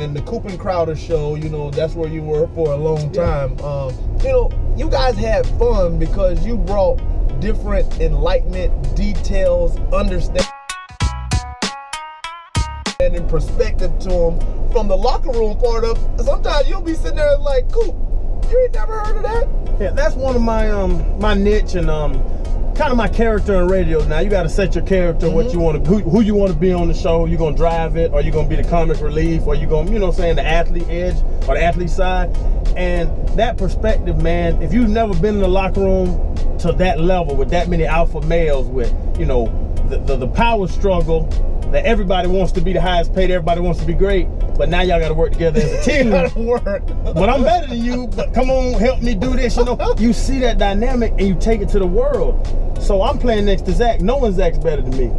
And the Coop and Crowder show, that's where you were for a long time. You guys had fun because you brought different enlightenment, details, understanding, and perspective to them from the locker room part of. Sometimes you'll be sitting there like, Coop, you ain't never heard of that? Yeah, that's one of my my niche and kind of my character in radio. Now you got to set your character, what you want to, who you want to be on the show. You gonna drive it, or you gonna be the comic relief, or you gonna, the athlete edge or the athlete side. And that perspective, man, if you've never been in the locker room to that level with that many alpha males, with the power struggle that everybody wants to be the highest paid, everybody wants to be great, but now y'all got to work together as a team. You gotta work. But I'm better than you, but come on, help me do this. You see that dynamic and you take it to the world. So I'm playing next to Zach. No one Zach's better than me.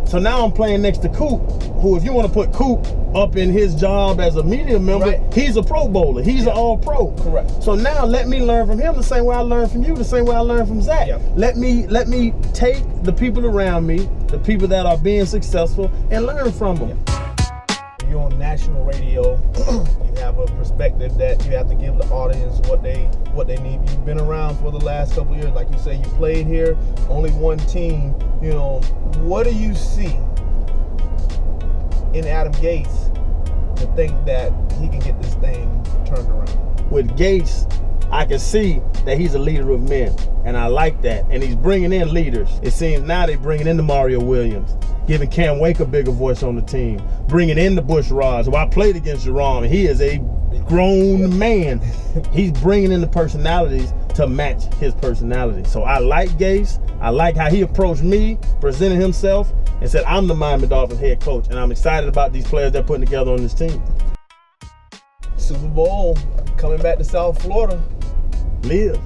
So now I'm playing next to Coop, who, if you want to put Coop up in his job as a media member, right, he's a Pro Bowler. He's an All-Pro. Correct. So now let me learn from him the same way I learned from you, the same way I learned from Zach. Yep. Let me take the people around me, the people that are being successful, and learn from them. Yep. You're on national radio. You have a perspective that you have to give the audience what they need. You've been around for the last couple of years. Like you say, you played here, only one team. What do you see in Adam Gates to think that he can get this thing turned around? With Gates, I can see that he's a leader of men, and I like that. And he's bringing in leaders. It seems now they're bringing in the Mario Williams, giving Cam Wake a bigger voice on the team, bringing in the Bush Rods, who I played against Jerome, and he is a grown man. He's bringing in the personalities to match his personality. So I like Gates. I like how he approached me, presented himself, and said, I'm the Miami Dolphins head coach, and I'm excited about these players they're putting together on this team. Super Bowl, coming back to South Florida. Live.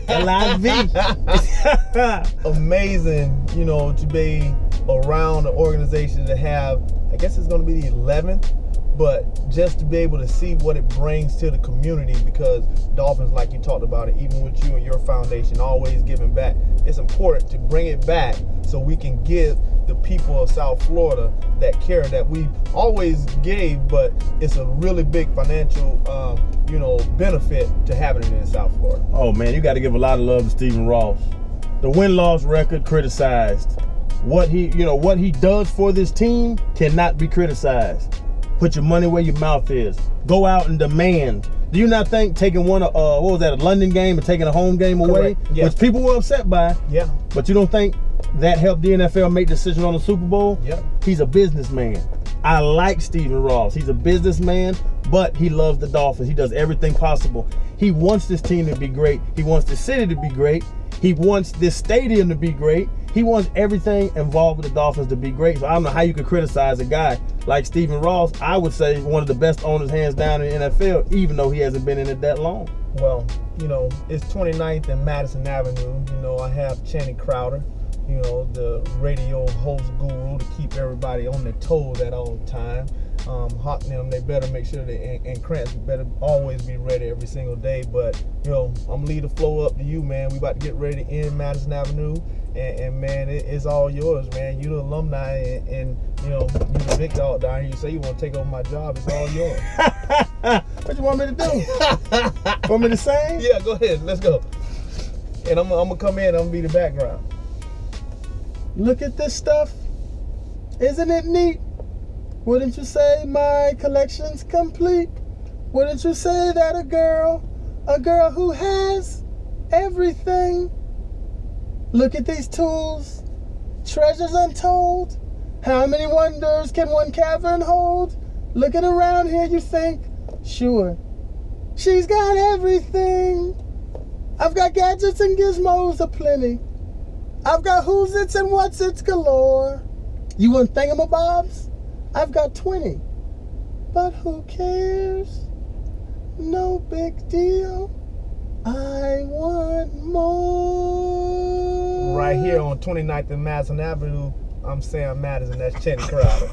L-I-V. Amazing, to be around an organization to have, I guess it's going to be the 11th, but just to be able to see what it brings to the community, because Dolphins, like you talked about it, even with you and your foundation, always giving back. It's important to bring it back so we can give the people of South Florida that care that we always gave, but it's a really big financial, benefit to having it in South Florida. Oh man, you got to give a lot of love to Stephen Ross. The win-loss record criticized. What he does for this team cannot be criticized. Put your money where your mouth is. Go out and demand. Do you not think taking a London game and taking a home game away, yeah, which people were upset by, yeah, but you don't think that helped the NFL make decisions on the Super Bowl? Yeah. He's a businessman. I like Stephen Ross. He's a businessman, but he loves the Dolphins. He does everything possible. He wants this team to be great. He wants the city to be great. He wants this stadium to be great. He wants everything involved with the Dolphins to be great. So I don't know how you could criticize a guy like Stephen Ross. I would say one of the best owners hands down in the NFL, even though he hasn't been in it that long. Well, it's 29th and Madison Avenue. I have Channing Crowder, the radio host guru, to keep everybody on their toes at all time. Hawk them, they better make sure and Krantz better always be ready every single day. But I'm lead the flow up to you, man. We about to get ready to end Madison Avenue, and man, it's all yours, man. You the alumni, and you the big dog down here. You say you want to take over my job, it's all yours. What you want me to do? Want me to sing? Yeah, go ahead, let's go. And I'm gonna come in, I'm gonna be the background. Look at this stuff. Isn't it neat? Wouldn't you say my collection's complete? Wouldn't you say that a girl who has everything? Look at these tools, treasures untold. How many wonders can one cavern hold? Looking around here, you think, sure, she's got everything. I've got gadgets and gizmos aplenty. I've got who's its and what's its galore. You want thingamabobs? I've got 20. But who cares? No big deal. I want more. Right here on 29th and Madison Avenue, I'm Sam Madison. That's Channing Crowder.